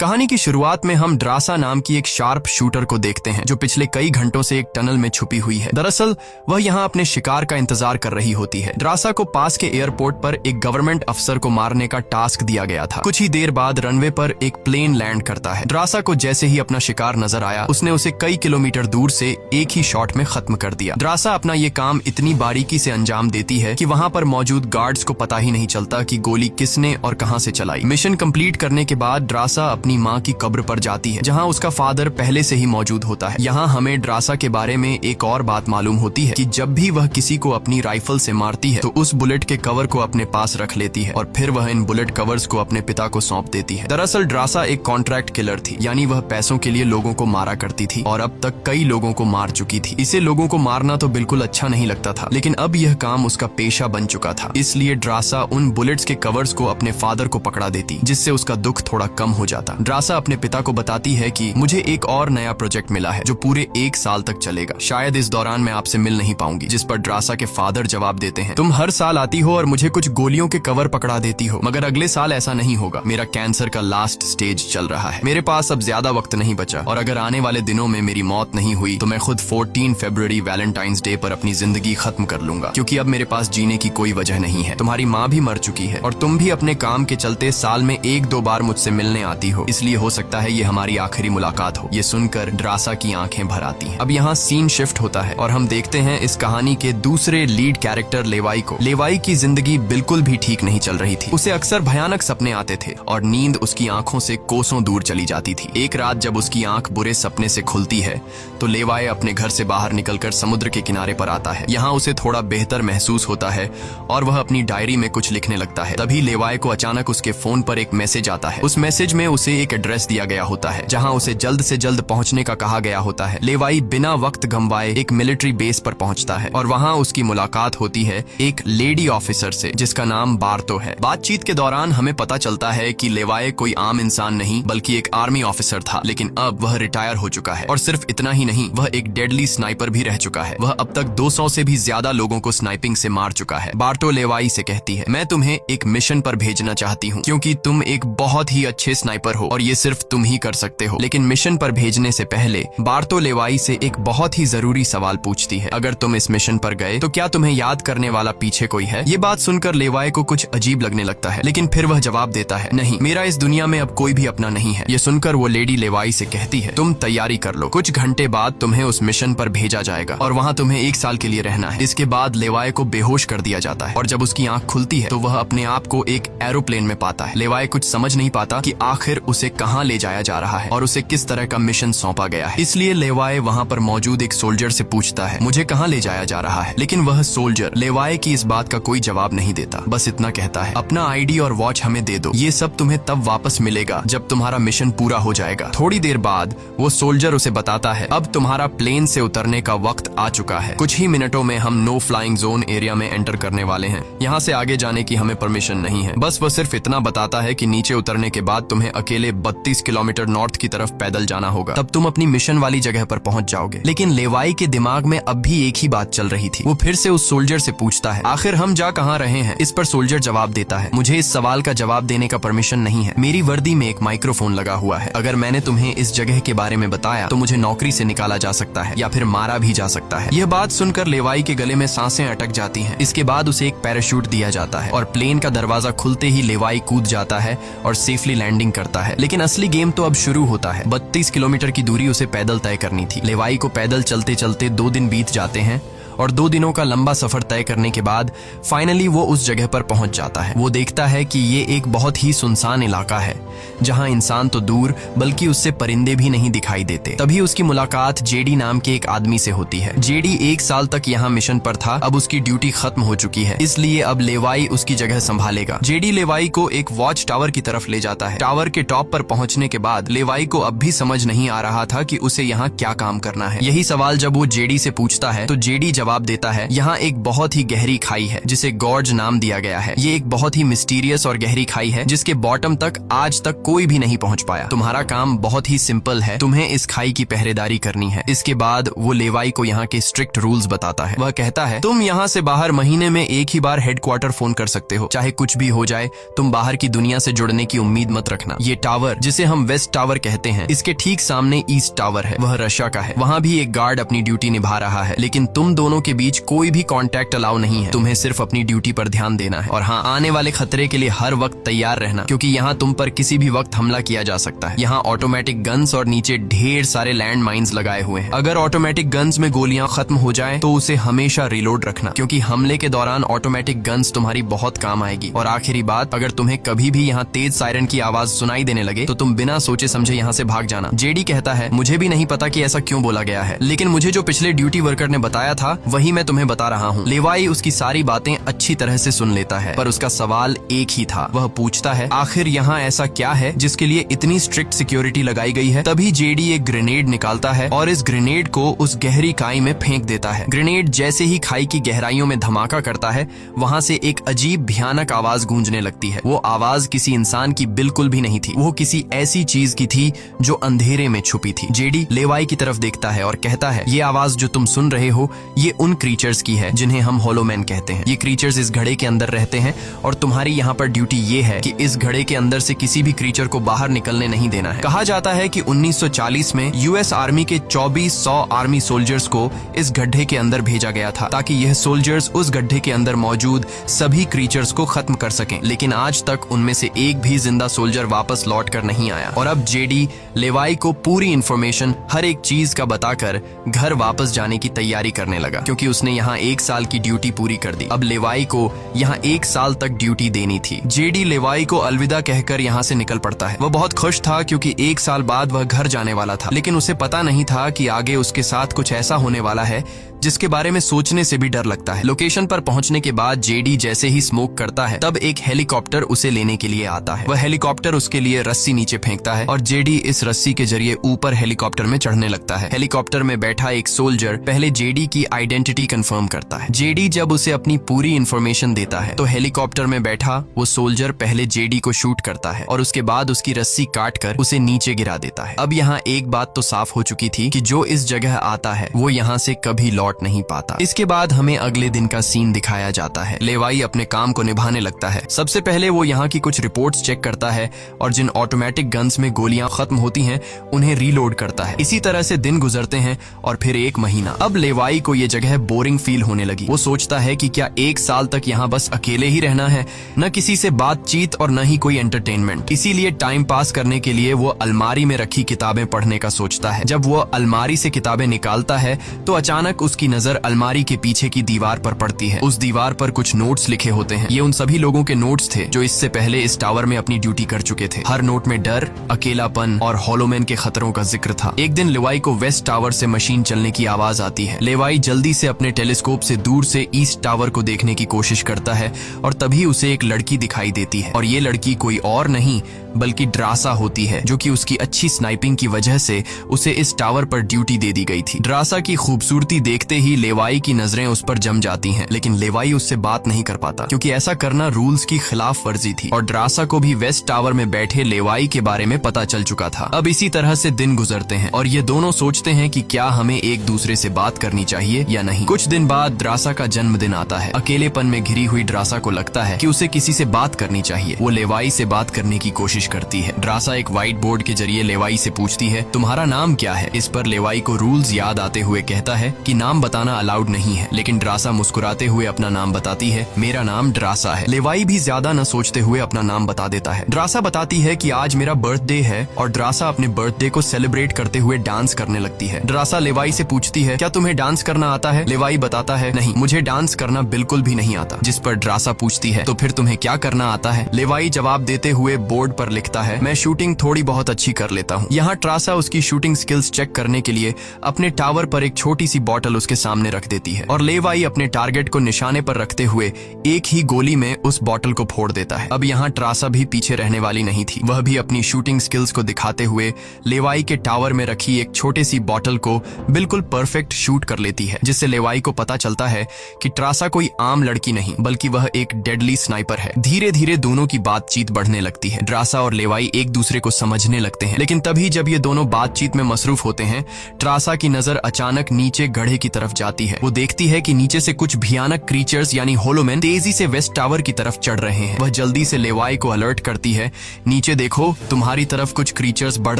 कहानी की शुरुआत में हम ड्रासा नाम की एक शार्प शूटर को देखते हैं जो पिछले कई घंटों से एक टनल में छुपी हुई है। दरअसल वह यहाँ अपने शिकार का इंतजार कर रही होती है। ड्रासा को पास के एयरपोर्ट पर एक गवर्नमेंट अफसर को मारने का टास्क दिया गया था। कुछ ही देर बाद रनवे पर एक प्लेन लैंड करता है। ड्रासा को जैसे ही अपना शिकार नजर आया उसने उसे कई किलोमीटर दूर से एक ही शॉट में खत्म कर दिया। ड्रासा अपना ये काम इतनी बारीकी से अंजाम देती है कि वहाँ पर मौजूद गार्ड्स को पता ही नहीं चलता कि गोली किसने और कहाँ से चलाई। मिशन कंप्लीट करने के बाद ड्रासा अपनी माँ की कब्र पर जाती है जहाँ उसका फादर पहले से ही मौजूद होता है। यहाँ हमें ड्रासा के बारे में एक और बात मालूम होती है कि जब भी वह किसी को अपनी राइफल से मारती है तो उस बुलेट के कवर को अपने पास रख लेती है और फिर वह इन बुलेट कवर्स को अपने पिता को सौंप देती है। दरअसल ड्रासा एक कॉन्ट्रैक्ट किलर थी, यानी वह पैसों के लिए लोगों को मारा करती थी और अब तक कई लोगों को मार चुकी थी। इसे लोगों को मारना तो बिल्कुल अच्छा नहीं लगता था, लेकिन अब यह काम उसका पेशा बन चुका था। इसलिए ड्रासा उन बुलेट्स के कवर्स को अपने फादर को पकड़ा देती, जिससे उसका दुख थोड़ा कम हो जाता। ड्रासा अपने पिता को बताती है कि मुझे एक और नया प्रोजेक्ट मिला है जो पूरे 1 साल तक चलेगा। शायद इस दौरान मैं आपसे मिल नहीं पाऊंगी। जिस पर ड्रासा के फादर जवाब देते हैं, तुम हर साल आती हो और मुझे कुछ गोलियों के कवर पकड़ा देती हो, मगर अगले साल ऐसा नहीं होगा। मेरा कैंसर का लास्ट स्टेज चल रहा है, मेरे पास अब ज्यादा वक्त नहीं बचा और अगर आने वाले दिनों में मेरी मौत नहीं हुई तो मैं खुद 14 फरवरी वैलेंटाइंस डे पर अपनी जिंदगी खत्म कर लूंगा, क्योंकि अब मेरे पास जीने की कोई वजह नहीं है। तुम्हारी माँ भी मर चुकी है और तुम भी अपने काम के चलते साल में 1-2 बार मुझसे मिलने आती हो, इसलिए हो सकता है ये हमारी आखिरी मुलाकात हो। ये सुनकर ड्रासा की आंखें भर आती हैं। अब यहाँ सीन शिफ्ट होता है और हम देखते हैं इस कहानी के दूसरे लीड कैरेक्टर लेवाई को। लेवाई की जिंदगी बिल्कुल भी ठीक नहीं चल रही थी। उसे अक्सर भयानक सपने आते थे और नींद उसकी आंखों से कोसों दूर चली जाती थी। एक रात जब उसकी आंख बुरे सपने से खुलती है तो लेवाई अपने घर से बाहर निकलकर समुद्र के किनारे पर आता है। यहाँ उसे थोड़ा बेहतर महसूस होता है और वह अपनी डायरी में कुछ लिखने लगता है। तभी लेवाई को अचानक उसके फोन पर एक मैसेज आता है। उस मैसेज में उसे एक एड्रेस दिया गया होता है जहाँ उसे जल्द से जल्द पहुंचने का कहा गया होता है। लेवाई बिना वक्त गंवाए एक मिलिट्री बेस पर पहुंचता है और वहां उसकी मुलाकात होती है एक लेडी ऑफिसर से जिसका नाम बार्तो है। बातचीत के दौरान हमें पता चलता है कि लेवाई कोई आम इंसान नहीं बल्कि एक आर्मी ऑफिसर था, लेकिन अब वह रिटायर हो चुका है और सिर्फ इतना ही नहीं, वह एक डेडली स्नाइपर भी रह चुका है। वह अब तक 200 से भी ज्यादा लोगों को स्नाइपिंग से मार चुका है। बार्तो लेवाई से कहती है, मैं तुम्हें एक मिशन पर भेजना चाहती हूँ क्योंकि तुम एक बहुत ही अच्छे स्नाइपर हो और ये सिर्फ तुम ही कर सकते हो। लेकिन मिशन पर भेजने से पहले बार्तो लेवाई से एक बहुत ही जरूरी सवाल पूछती है, अगर तुम इस मिशन पर गए तो क्या तुम्हें याद करने वाला पीछे कोई है? ये बात सुनकर लेवाई को कुछ अजीब लगने लगता है, लेकिन फिर वह जवाब देता है, नहीं, मेरा इस दुनिया में अब कोई भी अपना नहीं है। ये सुनकर वो लेडी लेवाई से कहती है, तुम तैयारी कर लो, कुछ घंटे बाद तुम्हें उस मिशन पर भेजा जाएगा और वहाँ तुम्हें 1 साल के लिए रहना है। इसके बाद लेवाई को बेहोश कर दिया जाता है और जब उसकी आंख खुलती है तो वह अपने आप को एक एरोप्लेन में पाता है। लेवाई कुछ समझ नहीं पाता कि आखिर उसे कहाँ ले जाया जा रहा है और उसे किस तरह का मिशन सौंपा गया है। इसलिए लेवाई वहाँ पर मौजूद एक सोल्जर से पूछता है, मुझे कहाँ ले जाया जा रहा है? लेकिन वह सोल्जर लेवाई की इस बात का कोई जवाब नहीं देता, बस इतना कहता है, अपना आईडी और वॉच हमें दे दो, ये सब तुम्हें तब वापस मिलेगा जब तुम्हारा मिशन पूरा हो जाएगा। थोड़ी देर बाद वो सोल्जर उसे बताता है, अब तुम्हारा प्लेन से उतरने का वक्त आ चुका है। कुछ ही मिनटों में हम नो फ्लाइंग जोन एरिया में एंटर करने वाले हैं। यहाँ से आगे जाने की हमें परमिशन नहीं है। बस वह सिर्फ इतना बताता है कि नीचे उतरने के बाद तुम्हें अकेले 32 किलोमीटर नॉर्थ की तरफ पैदल जाना होगा, तब तुम अपनी मिशन वाली जगह पर पहुंच जाओगे। लेकिन लेवाई के दिमाग में अब भी एक ही बात चल रही थी। वो फिर से उस सोल्जर से पूछता है, आखिर हम जा कहाँ रहे हैं? इस पर सोल्जर जवाब देता है, मुझे इस सवाल का जवाब देने का परमिशन नहीं है। मेरी वर्दी में एक माइक्रोफोन लगा हुआ है। अगर मैंने तुम्हें इस जगह के बारे में बताया तो मुझे नौकरी से निकाला जा सकता है या फिर मारा भी जा सकता है। यह बात सुनकर लेवाई के गले में सांसें अटक जाती हैं। इसके बाद उसे एक पैराशूट दिया जाता है और प्लेन का दरवाजा खुलते ही लेवाई कूद जाता है और सेफली लैंडिंग करता है। लेकिन असली गेम तो अब शुरू होता है। 32 किलोमीटर की दूरी उसे पैदल तय करनी थी। लेवाई को पैदल चलते चलते 2 दिन बीत जाते हैं और 2 दिनों का लंबा सफर तय करने के बाद फाइनली वो उस जगह पर पहुंच जाता है। वो देखता है कि ये एक बहुत ही सुनसान इलाका है जहां इंसान तो दूर बल्कि उससे परिंदे भी नहीं दिखाई देते। तभी उसकी मुलाकात जेडी नाम के एक आदमी से होती है। जेडी 1 साल तक यहाँ मिशन पर था, अब उसकी ड्यूटी खत्म हो चुकी है, इसलिए अब लेवाई उसकी जगह संभालेगा। जेडी लेवाई को एक वॉच टावर की तरफ ले जाता है। टावर के टॉप पर पहुंचने के बाद लेवाई को अब भी समझ नहीं आ रहा था कि उसे यहाँ क्या काम करना है। यही सवाल जब वो जेडी से पूछता है तो जेडी जवाब देता है, यहाँ एक बहुत ही गहरी खाई है जिसे गॉर्ज नाम दिया गया है। ये एक बहुत ही मिस्टीरियस और गहरी खाई है जिसके बॉटम तक आज तक कोई भी नहीं पहुंच पाया। तुम्हारा काम बहुत ही सिंपल है, तुम्हें इस खाई की पहरेदारी करनी है। इसके बाद वो लेवाई को यहाँ के स्ट्रिक्ट रूल्स बताता है। वह कहता है, तुम यहाँ से बाहर महीने में एक ही बार हेडक्वार्टर फोन कर सकते हो, चाहे कुछ भी हो जाए। तुम बाहर की दुनिया से जुड़ने की उम्मीद मत रखना। ये टावर, जिसे हम वेस्ट टावर कहते हैं, इसके ठीक सामने ईस्ट टावर है, वह रशिया का है। वहाँ भी एक गार्ड अपनी ड्यूटी निभा रहा है, लेकिन तुम दोनों के बीच कोई भी कॉन्टैक्ट अलाउ नहीं है। तुम्हें सिर्फ अपनी ड्यूटी पर ध्यान देना है और हाँ, आने वाले खतरे के लिए हर वक्त तैयार रहना, क्योंकि यहाँ तुम पर किसी भी वक्त हमला किया जा सकता है। यहाँ ऑटोमेटिक गन्स और नीचे ढेर सारे लैंड माइन्स लगाए हुए हैं। अगर ऑटोमेटिक गन्स में गोलियां खत्म हो जाए तो उसे हमेशा रिलोड रखना, क्योंकि हमले के दौरान ऑटोमेटिक गन्स तुम्हारी बहुत काम आएगी। और आखिरी बात, अगर तुम्हें कभी भी यहाँ तेज सायरन की आवाज सुनाई देने लगे तो तुम बिना सोचे समझे यहाँ से भाग जाना। जेडी कहता है, मुझे भी नहीं पता कि ऐसा क्यों बोला गया है, लेकिन मुझे जो पिछले ड्यूटी वर्कर ने बताया था वही मैं तुम्हें बता रहा हूँ। लेवाई उसकी सारी बातें अच्छी तरह से सुन लेता है, पर उसका सवाल एक ही था। वह पूछता है, आखिर यहाँ ऐसा क्या है जिसके लिए इतनी स्ट्रिक्ट सिक्योरिटी लगाई गई है? तभी जेडी एक ग्रेनेड निकालता है और इस ग्रेनेड को उस गहरी खाई में फेंक देता है। ग्रेनेड जैसे ही खाई की गहराइयों में धमाका करता है, वहाँ से एक अजीब भयानक आवाज गूंजने लगती है। वो आवाज किसी इंसान की बिल्कुल भी नहीं थी, वो किसी ऐसी चीज की थी जो अंधेरे में छुपी थी। जेडी लेवाई की तरफ देखता है और कहता है, ये आवाज जो तुम सुन रहे हो, ये उन क्रीचर्स की है जिन्हें हम होलोमैन कहते हैं। ये क्रीचर्स इस घड़े के अंदर रहते हैं और तुम्हारी यहाँ पर ड्यूटी ये है कि इस घड़े के अंदर से किसी भी क्रीचर को बाहर निकलने नहीं देना है। कहा जाता है कि 1940 में यूएस आर्मी के 2400 आर्मी सोल्जर्स को इस गड्ढे के अंदर भेजा गया था, ताकि यह सोल्जर्स उस गड्ढे के अंदर मौजूद सभी क्रीचर्स को खत्म कर सकें। लेकिन आज तक उनमें से एक भी जिंदा सोल्जर वापस लौट कर नहीं आया। और अब जेडी लेवाई को पूरी इंफॉर्मेशन, हर एक चीज का बताकर घर वापस जाने की तैयारी करने लगा, क्योंकि उसने यहाँ 1 साल की ड्यूटी पूरी कर दी। अब लेवाई को यहाँ 1 साल तक ड्यूटी देनी थी। जेडी लेवाई को अलविदा कहकर यहाँ से निकल पड़ता है। वह बहुत खुश था क्योंकि 1 साल बाद वह घर जाने वाला था, लेकिन उसे पता नहीं था कि आगे उसके साथ कुछ ऐसा होने वाला है जिसके बारे में सोचने से भी डर लगता है। लोकेशन पर पहुंचने के बाद जेडी जैसे ही स्मोक करता है, तब एक हेलीकॉप्टर उसे लेने के लिए आता है। वह हेलीकॉप्टर उसके लिए रस्सी नीचे फेंकता है और जेडी इस रस्सी के जरिए ऊपर हेलीकॉप्टर में चढ़ने लगता है। हेलीकॉप्टर में बैठा एक सोल्जर पहले जेडी की आइडेंटिटी कंफर्म करता है। जेडी जब उसे अपनी पूरी इंफॉर्मेशन देता है तो हेलीकॉप्टर में बैठा वो सोल्जर पहले जेडी को शूट करता है और उसके बाद उसकी रस्सी काट कर उसे नीचे गिरा देता है। अब यहाँ एक बात तो साफ हो चुकी थी कि जो इस जगह आता है वो यहाँ से कभी लौट नहीं पाता। इसके बाद हमें अगले दिन का सीन दिखाया जाता है। लेवाई अपने काम को निभाने लगता है। सबसे पहले वो यहाँ की कुछ रिपोर्ट्स चेक करता है और जिन ऑटोमेटिक गन्स में गोलियां खत्म होती हैं उन्हें रीलोड करता है। इसी तरह से दिन गुजरते हैं और फिर 1 महीना। अब लेवाई को ये जगह बोरिंग फील होने लगी। वो सोचता है कि क्या 1 साल तक यहाँ बस अकेले ही रहना है, न किसी से बातचीत और न ही कोई एंटरटेनमेंट। इसीलिए टाइम पास करने के लिए वो अलमारी में रखी किताबें पढ़ने का सोचता है। जब वो अलमारी से किताबें निकालता है तो अचानक उसकी नजर अलमारी के पीछे की दीवार पर पड़ती है। उस दीवार पर कुछ नोट्स लिखे होते हैं। ये उन सभी लोगों के नोट्स थे जो इससे पहले इस टावर में अपनी ड्यूटी कर चुके थे। हर नोट में डर, अकेलापन और होलोमैन के खतरों का जिक्र था। एक दिन लेवाई को वेस्ट टावर से मशीन चलने की आवाज आती है। लेवाई जल्दी से अपने टेलीस्कोप से दूर से ईस्ट टावर को देखने की कोशिश करता है और तभी उसे एक लड़की दिखाई देती है और ये लड़की कोई और नहीं बल्कि ड्रासा होती है, जो कि उसकी अच्छी स्नाइपिंग की वजह से उसे इस टावर पर ड्यूटी दे दी गई थी। ड्रासा की खूबसूरती देखते ही लेवाई की नजरें उस पर जम जाती हैं, लेकिन लेवाई उससे बात नहीं कर पाता क्योंकि ऐसा करना रूल्स की खिलाफ वर्जी थी और ड्रासा को भी वेस्ट टावर में बैठे लेवाई के बारे में पता चल चुका था। अब इसी तरह से दिन गुजरते हैं और ये दोनों सोचते हैं कि क्या हमें एक दूसरे से बात करनी चाहिए या नहीं। कुछ दिन बाद ड्रासा का जन्मदिन आता है। अकेलेपन में घिरी हुई ड्रासा को लगता है कि उसे किसी से बात करनी चाहिए। वो लेवाई से बात करने की कोशिश करती है। ड्रासा एक व्हाइट बोर्ड के जरिए लेवाई से पूछती है, तुम्हारा नाम क्या है? इस पर लेवाई को रूल्स याद आते हुए कहता है कि नाम बताना अलाउड नहीं है, लेकिन ड्रासा मुस्कुराते हुए अपना नाम बताती है, मेरा नाम ड्रासा है। लेवाई भी ज्यादा न सोचते हुए अपना नाम बता देता है। ड्रासा बताती है कि आज मेरा बर्थडे है और ड्रासा अपने बर्थडे को सेलिब्रेट करते हुए डांस करने लगती है। ड्रासा लेवाई से पूछती है, क्या तुम्हें डांस करना आता है? लेवाई बताता है, नहीं, मुझे डांस करना बिल्कुल भी नहीं आता। जिस पर ड्रासा पूछती है, तो फिर तुम्हें क्या करना आता है? लेवाई जवाब देते हुए बोर्ड पर लिखता है, मैं शूटिंग थोड़ी बहुत अच्छी कर लेता हूँ। यहाँ ट्रासा उसकी शूटिंग स्किल्स चेक करने के लिए अपने टावर पर एक छोटी सी बॉटल उसके सामने रख देती है और लेवाई अपने टारगेट को निशाने पर रखते हुए एक ही गोली में उस बॉटल को फोड़ देता है। अब यहाँ ट्रासा भी पीछे रहने वाली नहीं थी। वह भी अपनी शूटिंग स्किल्स को दिखाते हुए लेवाई के टावर में रखी एक छोटी सी बॉटल को बिल्कुल परफेक्ट शूट कर लेती है, जिससे लेवाई को पता चलता है कि ट्रासा कोई आम लड़की नहीं बल्कि वह एक डेडली स्नाइपर है। धीरे धीरे दोनों की बातचीत बढ़ने लगती है। ट्रासा और लेवाई एक दूसरे को समझने लगते हैं, लेकिन तभी जब ये दोनों बातचीत में मसरूफ होते हैं, ट्रासा की नजर अचानक नीचे गड्ढे की तरफ जाती है। वो देखती है कि नीचे से कुछ भयानक क्रीचर्स यानी होलोमैन तेजी से वेस्ट टावर की तरफ चढ़ रहे हैं। वह जल्दी से लेवाई को अलर्ट करती है, नीचे देखो, तुम्हारी तरफ कुछ क्रीचर्स बढ़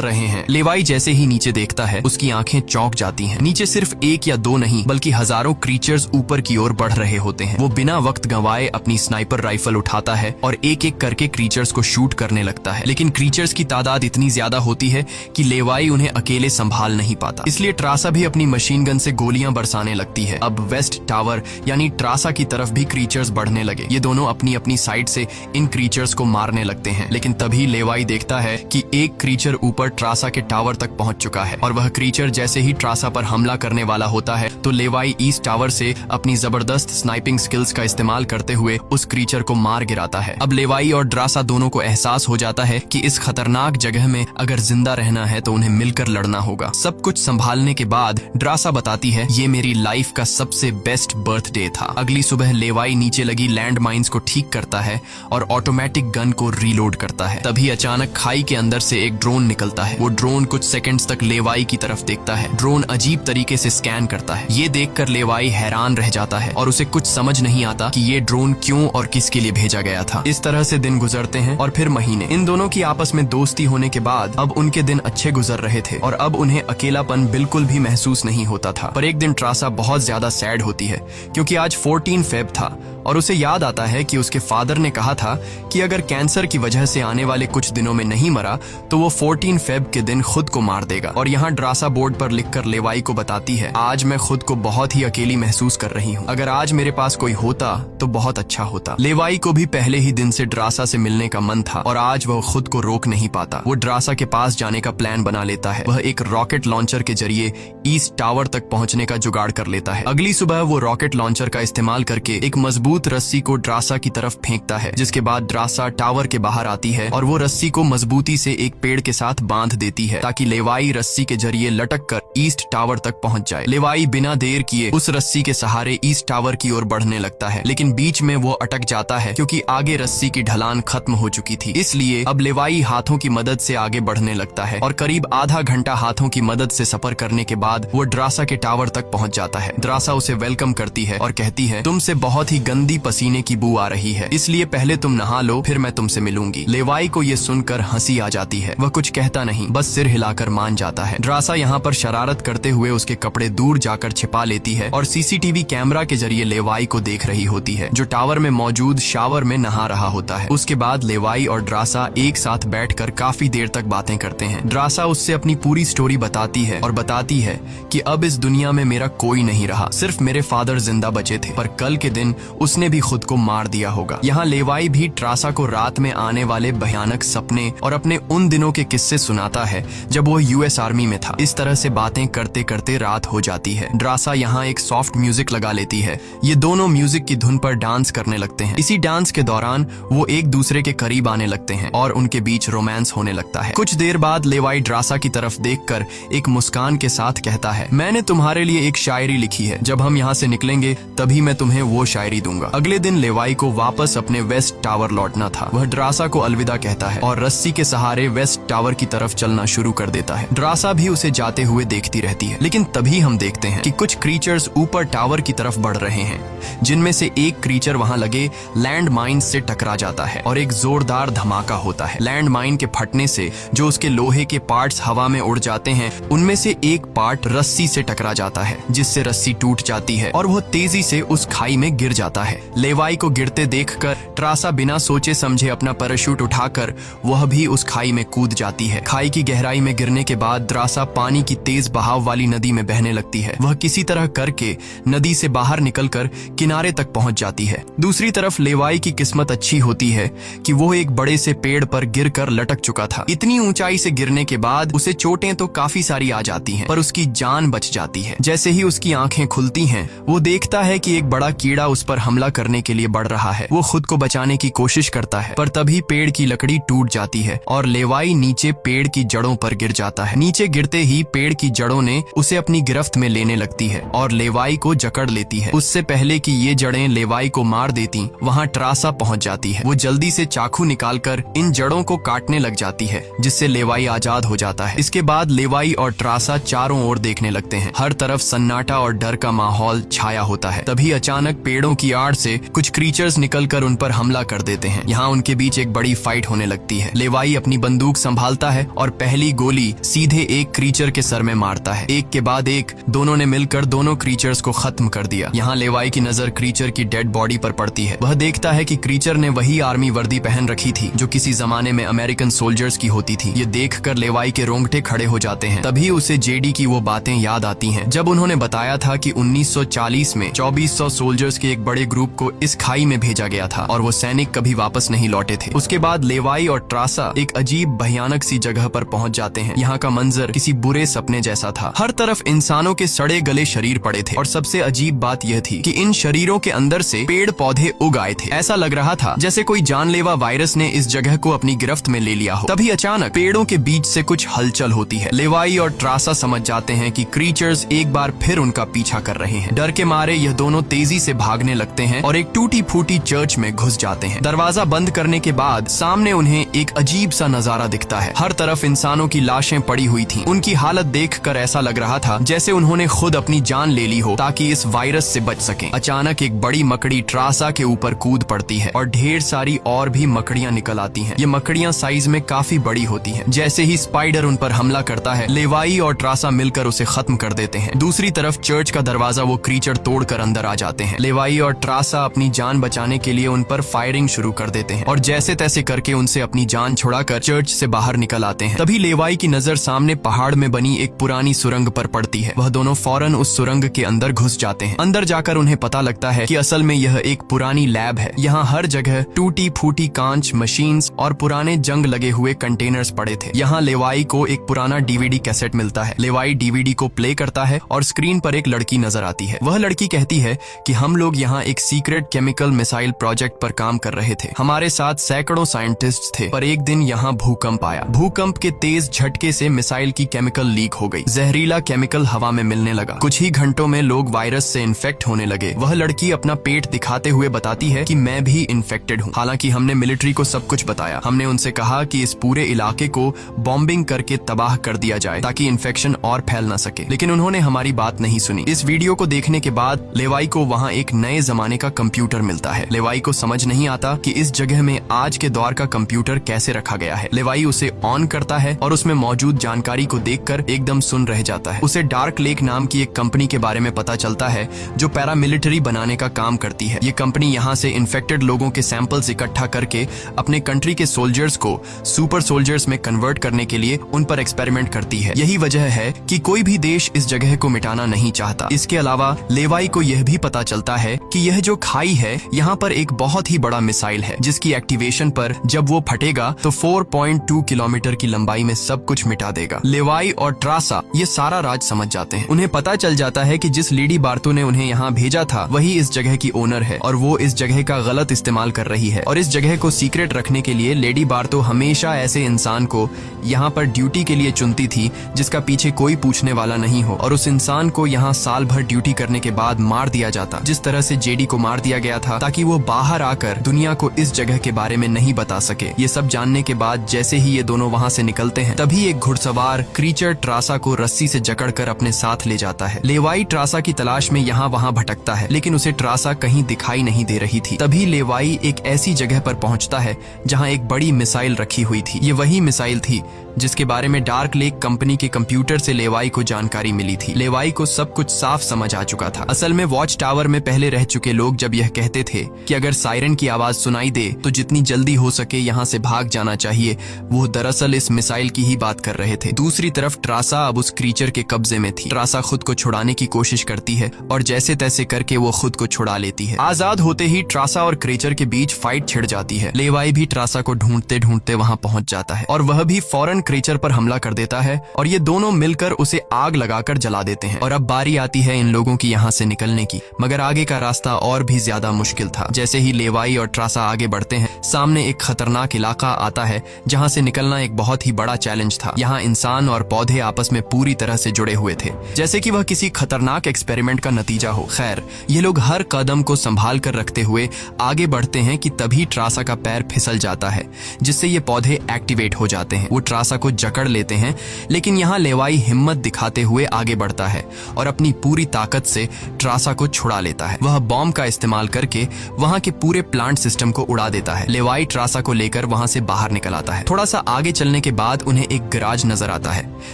रहे हैं। लेवाई जैसे ही नीचे देखता है, उसकी आंखें चौंक जाती हैं। नीचे सिर्फ एक या दो नहीं बल्कि हजारों क्रीचर्स ऊपर की ओर बढ़ रहे होते हैं। वो बिना वक्त गंवाए अपनी स्नाइपर राइफल उठाता है और एक एक करके क्रीचर्स को शूट करने लगता है, लेकिन क्रीचर्स की तादाद इतनी ज्यादा होती है कि लेवाई उन्हें अकेले संभाल नहीं पाता। इसलिए ट्रासा भी अपनी मशीन गन से गोलियां बरसाने लगती है। अब वेस्ट टावर यानी ट्रासा की तरफ भी क्रीचर्स बढ़ने लगे। ये दोनों अपनी अपनी साइड से इन क्रीचर्स को मारने लगते हैं, लेकिन तभी लेवाई देखता है कि एक क्रीचर ऊपर ट्रासा के टावर तक पहुंच चुका है और वह क्रीचर जैसे ही ट्रासा पर हमला करने वाला होता है तो लेवाई ईस्ट टावर से अपनी जबरदस्त स्नाइपिंग स्किल्स का इस्तेमाल करते हुए उस क्रीचर को मार गिराता है। अब लेवाई और ट्रासा दोनों को एहसास हो जाता है कि इस खतरनाक जगह में अगर जिंदा रहना है तो उन्हें मिलकर लड़ना होगा। सब कुछ संभालने के बाद ट्रासा बताती है, ये मेरी लाइफ का सबसे बेस्ट बर्थडे था। अगली सुबह लेवाई नीचे लगी लैंड माइंस को ठीक करता है और ऑटोमेटिक गन को रीलोड करता है। तभी अचानक खाई के अंदर से एक ड्रोन निकलता है। वो ड्रोन कुछ सेकंड्स तक लेवाई की तरफ देखता है। ड्रोन अजीब तरीके से स्कैन करता है। ये देखकर लेवाई हैरान रह जाता है और उसे कुछ समझ नहीं आता कि ये ड्रोन क्यों और किसके लिए भेजा गया था। इस तरह से दिन गुजरते हैं और फिर महीने। इन दोनों की आपस में दोस्ती होने के बाद अब उनके दिन अच्छे गुजर रहे थे और अब उन्हें अकेलापन बिल्कुल भी महसूस नहीं होता था। पर एक दिन ट्रासा बहुत ज्यादा सैड होती है क्योंकि आज 14 फेब था और उसे याद आता है कि उसके फादर ने कहा था कि अगर कैंसर की वजह से आने वाले कुछ दिनों में नहीं मरा तो वो 14 फेब के दिन खुद को मार देगा। और यहाँ ट्रासा बोर्ड पर लिखकर लेवाई को बताती है, आज मैं खुद को बहुत ही अकेली महसूस कर रही हूँ। अगर आज मेरे पास कोई होता तो बहुत अच्छा होता। लेवाई को भी पहले ही दिन से ट्रासा से मिलने का मन था और आज वह खुद को रोक नहीं पाता। वो ट्रासा के पास जाने का प्लान बना लेता है। वह एक रॉकेट लॉन्चर के जरिए ईस्ट टावर तक पहुंचने का जुगाड़ कर लेता है। अगली सुबह वो रॉकेट लॉन्चर का इस्तेमाल करके एक मजबूत रस्सी को ट्रासा की तरफ फेंकता है, जिसके बाद ट्रासा टावर के बाहर आती है और वो रस्सी को मजबूती से एक पेड़ के साथ बांध देती है ताकि लेवाई रस्सी के जरिए लटक कर ईस्ट टावर तक पहुंच जाए। लेवाई बिना देर किए उस रस्सी के सहारे ईस्ट टावर की ओर बढ़ने लगता है, लेकिन बीच में वो अटक जाता है क्योंकि आगे रस्सी की ढलान खत्म हो चुकी थी। इसलिए अब लेवाई हाथों की मदद से आगे बढ़ने लगता है और करीब आधा घंटा हाथों की मदद से सफर करने के बाद वो ट्रासा के टावर तक पहुंच जाता है। ट्रासा उसे वेलकम करती है और कहती है, तुमसे बहुत ही गंदी पसीने की बू आ रही है, इसलिए पहले तुम नहा लो, फिर मैं तुमसे मिलूंगी। लेवाई को ये सुनकर हंसी आ जाती है। वह कुछ कहता नहीं, बस सिर हिलाकर मान जाता है। ट्रासा यहाँ पर शरारत करते हुए उसके कपड़े दूर जाकर छिपा लेती है और सीसीटीवी कैमरा के जरिए लेवाई को देख रही होती है, जो टावर में मौजूद शावर में नहा रहा होता है। उसके बाद लेवाई और ट्रासा एक साथ बैठकर काफी देर तक बातें करते हैं। ट्रासा उससे अपनी पूरी स्टोरी बताती है और बताती है कि अब इस दुनिया में मेरा कोई नहीं रहा, सिर्फ मेरे फादर जिंदा बचे थे, पर कल के दिन उसने भी खुद को मार दिया होगा। यहाँ लेवाई भी ट्रासा को रात में आने वाले भयानक सपने और अपने उन दिनों के किस्से सुनाता है जब वो यूएस आर्मी में था। इस तरह से बातें करते करते रात हो जाती है। ट्रासा यहाँ एक सॉफ्ट म्यूजिक लगा लेती है। ये दोनों म्यूजिक की धुन पर डांस करने लगते हैं। इसी डांस के दौरान वो एक दूसरे के करीब आने लगते हैं और उनके बीच रोमांस होने लगता है। कुछ देर बाद लेवाई ट्रासा की तरफ देखकर एक मुस्कान के साथ कहता है, मैंने तुम्हारे लिए एक शायरी लिखी है, जब हम यहाँ से निकलेंगे तभी मैं तुम्हें वो शायरी दूंगा। अगले दिन लेवाई को वापस अपने वेस्ट टावर लौटना था। वह ट्रासा को अलविदा कहता है और रस्सी के सहारे वेस्ट टावर की तरफ चलना शुरू कर देता है। ट्रासा भी उसे जाते हुए देखती रहती है, लेकिन तभी हम देखते हैं कि कुछ क्रीचर्स ऊपर टावर की तरफ बढ़ रहे हैं, जिनमें से एक क्रीचर वहां लगे लैंड माइन से टकरा जाता है और एक जोरदार धमाका होता है। लैंड माइन के फटने से जो उसके लोहे के पार्ट्स हवा में उड़ जाते हैं, उनमें से एक पार्ट रस्सी से टकरा जाता है, जिससे रस्सी टूट जाती है और वह तेजी से उस खाई में गिर जाता है। है। लेवाई को गिरते देखकर ट्रासा बिना सोचे समझे अपना पैराशूट उठाकर वह भी उस खाई में कूद जाती है। खाई की गहराई में गिरने के बाद द्रासा पानी की तेज बहाव वाली नदी में बहने लगती है। वह किसी तरह करके नदी से बाहर निकलकर किनारे तक पहुंच जाती है। दूसरी तरफ लेवाई की किस्मत अच्छी होती है कि वो एक बड़े से पेड़ पर गिरकर लटक चुका था। इतनी ऊंचाई से गिरने के बाद उसे चोटें तो काफी सारी आ जाती हैं, पर उसकी जान बच जाती है। जैसे ही उसकी आंखें खुलती हैं, वो देखता है कि एक बड़ा कीड़ा उस पर हमला करने के लिए बढ़ रहा है। वो खुद को बचाने की कोशिश करता है, पर तभी पेड़ की लकड़ी टूट जाती है और लेवाई नीचे पेड़ की जड़ों पर गिर जाता है। नीचे गिरते ही पेड़ की जड़ों ने उसे अपनी गिरफ्त में लेने लगती है और लेवाई को जकड़ लेती है। उससे पहले कि ये जड़ें लेवाई को मार देती, वहाँ ट्रासा पहुँच जाती है। वो जल्दी से चाकू निकालकर इन जड़ों को काटने लग जाती है, जिससे लेवाई आजाद हो जाता है। इसके बाद लेवाई और ट्रासा चारों ओर देखने लगते हैं। हर तरफ सन्नाटा और डर का माहौल छाया होता है। तभी अचानक पेड़ों की आड़ से कुछ क्रीचर्स निकलकर उन पर हमला कर देते हैं। यहाँ उनके बीच एक बड़ी फाइट होने लगती है। लेवाई अपनी बंदूक संभालता है और पहली गोली सीधे एक क्रीचर के सर में मारता है। एक के बाद एक दोनों ने मिलकर दोनों क्रीचर्स को खत्म कर दिया। यहाँ लेवाई की नजर क्रीचर की डेड बॉडी पर पड़ती है। वह देखता है कि क्रीचर ने वही आर्मी वर्दी पहन रखी थी जो किसी जमाने में अमेरिकन सोल्जर्स की होती थी। ये देखकर लेवाई के रोंगटे खड़े हो जाते हैं। तभी उसे जेडी की वो बातें याद आती हैं, जब उन्होंने बताया था कि 1940 में 2400 सोल्जर्स के एक बड़े ग्रुप को इस खाई में भेजा गया था और वो सैनिक कभी वापस नहीं लौटे थे। उसके बाद लेवाई और ट्रासा एक अजीब भयानक सी जगह पर पहुंच जाते हैं। यहाँ का मंजर किसी बुरे सपने जैसा था। हर तरफ इंसानों के सड़े गले शरीर पड़े थे और सबसे अजीब बात यह थी कि इन शरीरों के अंदर से पेड़ पौधे उग आए थे। ऐसा लग रहा था जैसे कोई जानलेवा वायरस ने इस जगह को अपनी गिरफ्त में ले लिया हो। तभी अचानक पेड़ों के बीच से कुछ हलचल होती है। लेवाई और ट्रासा समझ जाते हैं कि क्रीचर्स एक बार फिर उनका पीछा कर रहे हैं। डर के मारे यह दोनों तेजी से भागने लगते हैं और एक टूटी फूटी चर्च में घुस जाते हैं। दरवाजा बंद करने के बाद सामने उन्हें एक अजीब सा नजारा दिखता है। हर तरफ इंसानों की लाशें पड़ी हुई थीं। उनकी हालत देखकर ऐसा लग रहा था जैसे उन्होंने खुद अपनी जान ले ली हो ताकि इस वायरस से बच सकें। अचानक एक बड़ी मकड़ी ट्रासा के ऊपर कूद पड़ती है और ढेर सारी और भी मकड़ियां निकल आती हैं। ये मकड़ियां साइज में काफी बड़ी होती हैं। जैसे ही स्पाइडर उन पर हमला करता है, लेवाई और ट्रासा मिलकर उसे खत्म कर देते हैं। दूसरी तरफ चर्च का दरवाजा वो क्रीचर तोड़कर अंदर आ जाते हैं। लेवाई और ट्रासा अपनी जान बचाने के लिए उन पर फायरिंग शुरू कर देते हैं और जैसे तैसे करके उनसे अपनी जान छुड़ाकर चर्च से बाहर निकल आते हैं। तभी लेवाई की नजर सामने पहाड़ में बनी एक पुरानी सुरंग पर पड़ती है। वह दोनों फौरन उस सुरंग के अंदर घुस जाते हैं। अंदर जाकर उन्हें पता लगता है कि असल में यह एक पुरानी लैब है। यहाँ हर जगह टूटी फूटी कांच, मशीन्स और पुराने जंग लगे हुए कंटेनर्स पड़े थे। यहाँ लेवाई को एक पुराना डीवीडी कैसेट मिलता है। लेवाई डीवीडी को प्ले करता है और स्क्रीन पर एक लड़की नजर आती है। वह लड़की कहती है कि हम लोग यहाँ एक सीक्रेट केमिकल मिसाइल प्रोजेक्ट पर काम कर रहे थे। हमारे साथ सैकड़ों साइंटिस्ट थे, पर एक दिन यहाँ भूकंप आया। भूकंप के तेज झटके से मिसाइल की केमिकल लीक हो गई। जहरीला केमिकल हवा में मिलने लगा। कुछ ही घंटों में लोग वायरस से इन्फेक्ट होने लगे। वह लड़की अपना पेट दिखाते हुए बताती है कि मैं भी इन्फेक्टेड हूँ। हालांकि हमने मिलिट्री को सब कुछ बताया। हमने उनसे कहा कि इस पूरे इलाके को बॉम्बिंग करके तबाह कर दिया जाए ताकि इन्फेक्शन और फैल न सके, लेकिन उन्होंने हमारी बात नहीं सुनी। इस वीडियो को देखने के बाद लेवाई को वहाँ एक नए जमाने का कंप्यूटर मिलता है। लेवाई को समझ नहीं आता कि इस जगह में आज के दौर का कंप्यूटर कैसे रखा गया है। लेवाई उसे ऑन करता है और उसमें मौजूद जानकारी को देखकर एकदम सुन रह जाता है। उसे डार्क लेक नाम की एक कंपनी के बारे में पता चलता है जो पैरामिलिट्री बनाने का काम करती है। ये कंपनी यहाँ से इन्फेक्टेड लोगों के सैंपल्स इकट्ठा करके अपने कंट्री के सोल्जर्स को सुपर सोल्जर्स में कन्वर्ट करने के लिए उन पर एक्सपेरिमेंट करती है। यही वजह है कि कोई भी देश इस जगह को मिटाना नहीं चाहता। इसके अलावा लेवाई को यह भी पता चलता है कि यह जो खाई है, यहाँ पर एक बहुत ही बड़ा मिसाइल है जिसकी एक्टिवेशन पर जब वो फटेगा तो 4.2 किलोमीटर की लंबाई में सब कुछ मिटा देगा। लेवाई और ट्रासा ये सारा राज समझ जाते हैं। उन्हें पता चल जाता है कि जिस लेडी बार्तो ने उन्हें यहाँ भेजा था वही इस जगह की ओनर है और वो इस जगह का गलत इस्तेमाल कर रही है। और इस जगह को सीक्रेट रखने के लिए लेडी बार्तो हमेशा ऐसे इंसान को यहाँ पर ड्यूटी के लिए चुनती थी जिसका पीछे कोई पूछने वाला नहीं हो, और उस इंसान को यहाँ साल भर ड्यूटी करने के बाद मार दिया जाता, जिस तरह से जेडी को मार दिया गया था, ताकि वो बाहर आकर दुनिया को इस जगह के बारे में नहीं बता सके। ये सब जानने के बाद जैसे ही ये दोनों वहाँ से निकलते हैं, तभी एक घुड़सवार क्रीचर ट्रासा को रस्सी से जकड़कर अपने साथ ले जाता है। लेवाई ट्रासा की तलाश में यहाँ वहाँ भटकता है, लेकिन उसे ट्रासा कहीं दिखाई नहीं दे रही थी। तभी लेवाई एक ऐसी जगह पर पहुँचता है जहाँ एक बड़ी मिसाइल रखी हुई थी। ये वही मिसाइल थी जिसके बारे में डार्क लेक कंपनी के कंप्यूटर से लेवाई को जानकारी मिली थी। लेवाई को सब कुछ साफ समझ आ चुका था। असल में वॉच टावर में पहले रह चुके लोग जब यह कहते थे कि अगर सायरन की आवाज सुनाई दे तो जितनी जल्दी हो सके यहाँ से भाग जाना चाहिए, वो दरअसल इस मिसाइल की ही बात कर रहे थे। दूसरी तरफ ट्रासा अब उस क्रीचर के कब्जे में थी। ट्रासा खुद को छुड़ाने की कोशिश करती है और जैसे तैसे करके वो खुद को छुड़ा लेती है। आजाद होते ही ट्रासा और क्रीचर के बीच फाइट छिड़ जाती है। लेवाई भी ट्रासा को ढूंढते ढूंढते वहां पहुंच जाता है और वह भी फौरन क्रीचर पर हमला कर देता है और ये दोनों मिलकर उसे आग लगाकर जला देते हैं। और अब बारी आती है इन लोगों की यहाँ से निकलने की, मगर आगे का रास्ता और भी ज्यादा मुश्किल था। जैसे ही लेवाई और ट्रासा आगे बढ़ते हैं, सामने एक खतरनाक इलाका आता है जहाँ से निकलना एक बहुत ही बड़ा चैलेंज था। यहाँ इंसान और पौधे आपस में पूरी तरह से जुड़े हुए थे, जैसे कि वह किसी खतरनाक एक्सपेरिमेंट का नतीजा हो। खैर, ये लोग हर कदम को संभाल कर रखते हुए आगे बढ़ते हैं कि तभी ट्रासा का पैर फिसल जाता है, जिससे ये पौधे एक्टिवेट हो जाते हैं। वो ट्रासा को जकड़ लेते हैं, लेकिन यहाँ लेवाई हिम्मत दिखाते हुए आगे बढ़ता है और अपनी पूरी ताकत से ट्रासा को छुड़ा लेता है। वह बॉम्ब का इस्तेमाल करके वहां के पूरे प्लांट सिस्टम को उड़ा देता है। लेवाई ट्रासा को लेकर वहां से बाहर निकल आता है। थोड़ा सा आगे चलने के बाद उन्हें एक गैराज नजर आता है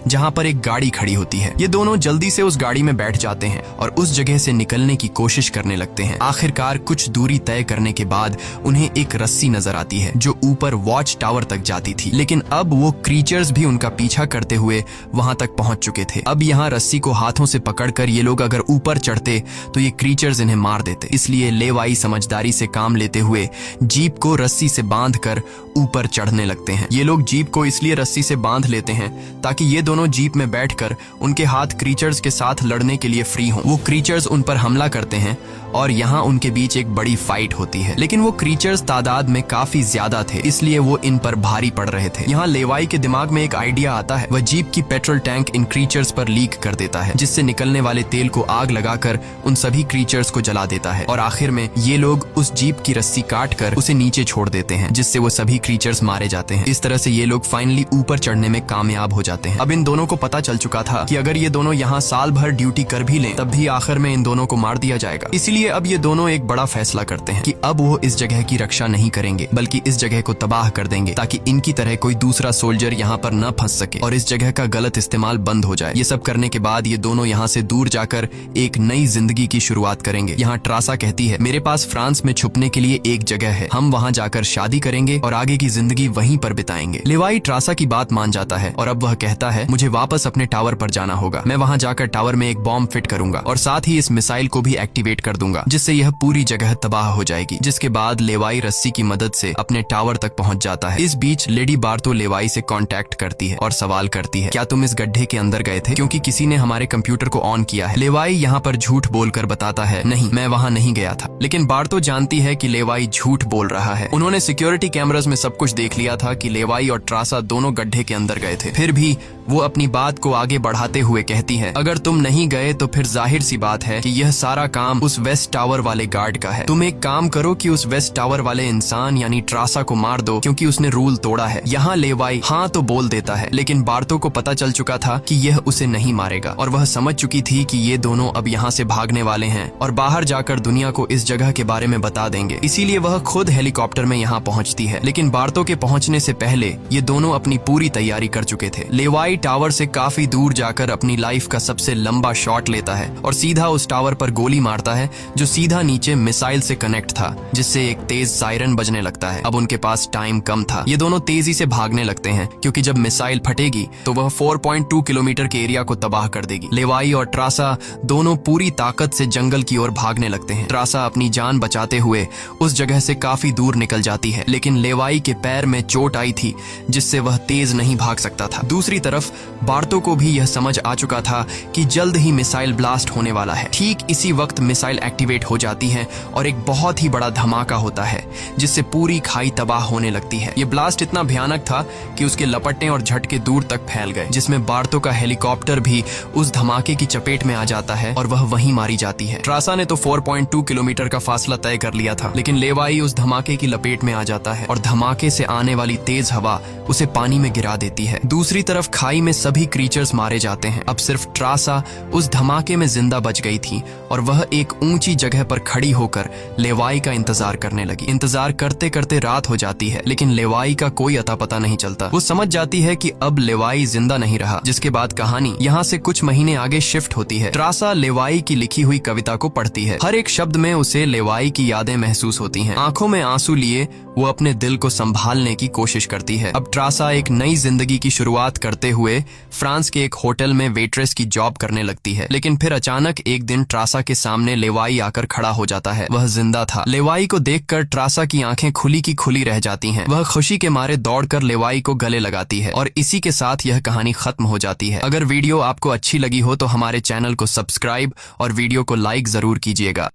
जहां पर एक गाड़ी खड़ी होती है। ये दोनों जल्दी से उस गाड़ी में बैठ जाते हैं और उस जगह से निकलने की कोशिश करने लगते हैं। आखिरकार कुछ दूरी तय करने के बाद उन्हें एक रस्सी नजर आती है जो ऊपर वॉच टावर तक जाती थी, लेकिन अब वो क्रीचर्स भी उनका पीछा करते हुए वहां तक पहुंच चुके थे। अब यहाँ रस्सी को हाथों से पकड़कर ये लोग अगर ऊपर चढ़ते तो ये क्रीचर्स इन्हें मार देते। इसलिए लेवाई समझदारी से काम लेते हुए जीप को रस्सी से बांधकर ऊपर चढ़ने लगते हैं। ये लोग जीप को इसलिए रस्सी से बांध लेते हैं ताकि ये दोनों जीप में बैठकर उनके हाथ क्रीचर्स के साथ लड़ने के लिए फ्री हों। वो क्रीचर्स उन पर हमला करते हैं और यहाँ उनके बीच एक बड़ी फाइट होती है, लेकिन वो क्रीचर्स तादाद में काफी ज्यादा थे, इसलिए वो इन पर भारी पड़ रहे थे। यहाँ लेवाई के दिमाग में एक आइडिया आता है। वह जीप की पेट्रोल टैंक इन क्रीचर्स पर लीक कर देता है, जिससे निकलने वाले तेल को आग लगाकर उन सभी क्रीचर्स को जला देता है और आखिर में ये लोग उस जीप की रस्सी काट कर उसे नीचे छोड़ देते हैं, जिससे वो सभी क्रीचर्स मारे जाते हैं। इस तरह से ये लोग फाइनली ऊपर चढ़ने में कामयाब हो जाते हैं। अब इन दोनों को पता चल चुका था कि अगर ये दोनों यहाँ साल भर ड्यूटी कर भी लें तब भी आखिर में इन दोनों को मार दिया जाएगा। इसलिए अब ये दोनों एक बड़ा फैसला करते हैं कि अब वो इस जगह की रक्षा नहीं करेंगे बल्कि इस जगह को तबाह कर देंगे, ताकि इनकी तरह कोई दूसरा सोल्जर यहाँ पर न फंस सके और इस जगह का गलत इस्तेमाल बंद हो जाए। ये सब करने के बाद ये दोनों यहाँ से दूर जाकर एक नई जिंदगी की शुरुआत करेंगे। यहाँ ट्रासा कहती है, मेरे पास फ्रांस में छुपने के लिए एक जगह है, हम वहाँ जाकर शादी करेंगे और आगे की जिंदगी वहीं पर बिताएंगे। लेवाई ट्रासा की बात मान जाता है और अब वह कहता है, मुझे वापस अपने टावर पर जाना होगा। मैं वहाँ जाकर टावर में एक बॉम्ब फिट करूंगा और साथ ही इस मिसाइल को भी एक्टिवेट कर दूंगा, जिससे यह पूरी जगह तबाह हो जाएगी। जिसके बाद लेवाई रस्सी की मदद से अपने टावर तक पहुंच जाता है। इस बीच लेडी बार्तो लेवाई से कांटेक्ट करती है और सवाल करती है, क्या तुम इस गड्ढे के अंदर गए थे, क्योंकि किसी ने हमारे कंप्यूटर को ऑन किया है। लेवाई यहाँ पर झूठ बोलकर बताता है, नहीं, मैं वहाँ नहीं गया था। लेकिन बार्तो जानती है कि लेवाई झूठ बोल रहा है। उन्होंने सिक्योरिटी कैमरास में सब कुछ देख लिया था कि लेवाई और ट्रासा दोनों गड्ढे के अंदर गए थे। फिर भी वो अपनी बात को आगे बढ़ाते हुए कहती है, अगर तुम नहीं गए तो फिर जाहिर सी बात है कि यह सारा काम उस वेस्ट टावर वाले गार्ड का है। तुम एक काम करो कि उस वेस्ट टावर वाले इंसान यानी ट्रासा को मार दो, क्योंकि उसने रूल तोड़ा है। यहाँ लेवाई हाँ तो बोल देता है, लेकिन बार्तो को पता चल चुका था कि यह उसे नहीं मारेगा और वह समझ चुकी थी कि ये दोनों अब यहाँ से भागने वाले हैं और बाहर जाकर दुनिया को इस जगह के बारे में बता देंगे। इसीलिए वह खुद हेलीकॉप्टर में यहाँ पहुँचती है। लेकिन बार्तो के पहुँचने से पहले ये दोनों अपनी पूरी तैयारी कर चुके थे। लेवाई टावर से काफी दूर जाकर अपनी लाइफ का सबसे लंबा शॉट लेता है और सीधा उस टावर पर गोली मारता है जो सीधा नीचे मिसाइल से कनेक्ट था, जिससे एक तेज सायरन बजने लगता है। अब उनके पास टाइम कम था। ये दोनों तेजी से भागने लगते हैं क्योंकि जब मिसाइल फटेगी तो वह 4.2 किलोमीटर के एरिया को तबाह कर देगी। लेवाई और ट्रासा दोनों पूरी ताकत से जंगल की ओर भागने लगते हैं। ट्रासा अपनी जान बचाते हुए उस जगह से काफी दूर निकल जाती है, लेकिन लेवाई के पैर में चोट आई थी जिससे वह तेज नहीं भाग सकता था। दूसरी तरफ बार्तो को भी यह समझ आ चुका था कि जल्द ही मिसाइल ब्लास्ट होने वाला है। ठीक इसी वक्त मिसाइल एक्टिवेट हो जाती है और एक बहुत ही बड़ा धमाका होता है जिससे पूरी खाई तबाह होने लगती है। ये ब्लास्ट इतना भयानक था कि उसके लपटने और झटके दूर तक फैल गए, जिसमें बार्तो का हेलीकॉप्टर भी उस धमाके की चपेट में आ जाता है और वह वहीं मारी जाती है। ट्रासा ने तो 4.2 किलोमीटर का फासला तय कर लिया था, लेकिन लेवाई उस धमाके की लपेट में आ जाता है और धमाका धमाके से आने वाली तेज हवा उसे पानी में गिरा देती है। दूसरी तरफ खाई में सभी क्रीचर्स मारे जाते हैं। अब सिर्फ ट्रासा उस धमाके में जिंदा बच गई थी और वह एक ऊंची जगह पर खड़ी होकर लेवाई का इंतजार करने लगी। इंतजार करते करते रात हो जाती है, लेकिन लेवाई का कोई अता पता नहीं चलता। वो समझ जाती है कि अब लेवाई जिंदा नहीं रहा, जिसके बाद कहानी यहाँ से कुछ महीने आगे शिफ्ट होती है। ट्रासा लेवाई की लिखी हुई कविता को पढ़ती है। हर एक शब्द में उसे लेवाई की यादें महसूस होती हैं। आंखों में आंसू लिए वो अपने दिल को संभालने की कोशिश करती है। अब ट्रासा एक नई जिंदगी की शुरुआत करते हुए फ्रांस के एक होटल में वेट्रेस की जॉब करने लगती है। लेकिन फिर अचानक एक दिन ट्रासा के सामने लेवाई आकर खड़ा हो जाता है। वह जिंदा था। लेवाई को देखकर ट्रासा की आंखें खुली की खुली रह जाती हैं। वह खुशी के मारे दौड़कर लेवाई को गले लगाती है और इसी के साथ यह कहानी खत्म हो जाती है। अगर वीडियो आपको अच्छी लगी हो तो हमारे चैनल को सब्सक्राइब और वीडियो को लाइक जरूर कीजिएगा।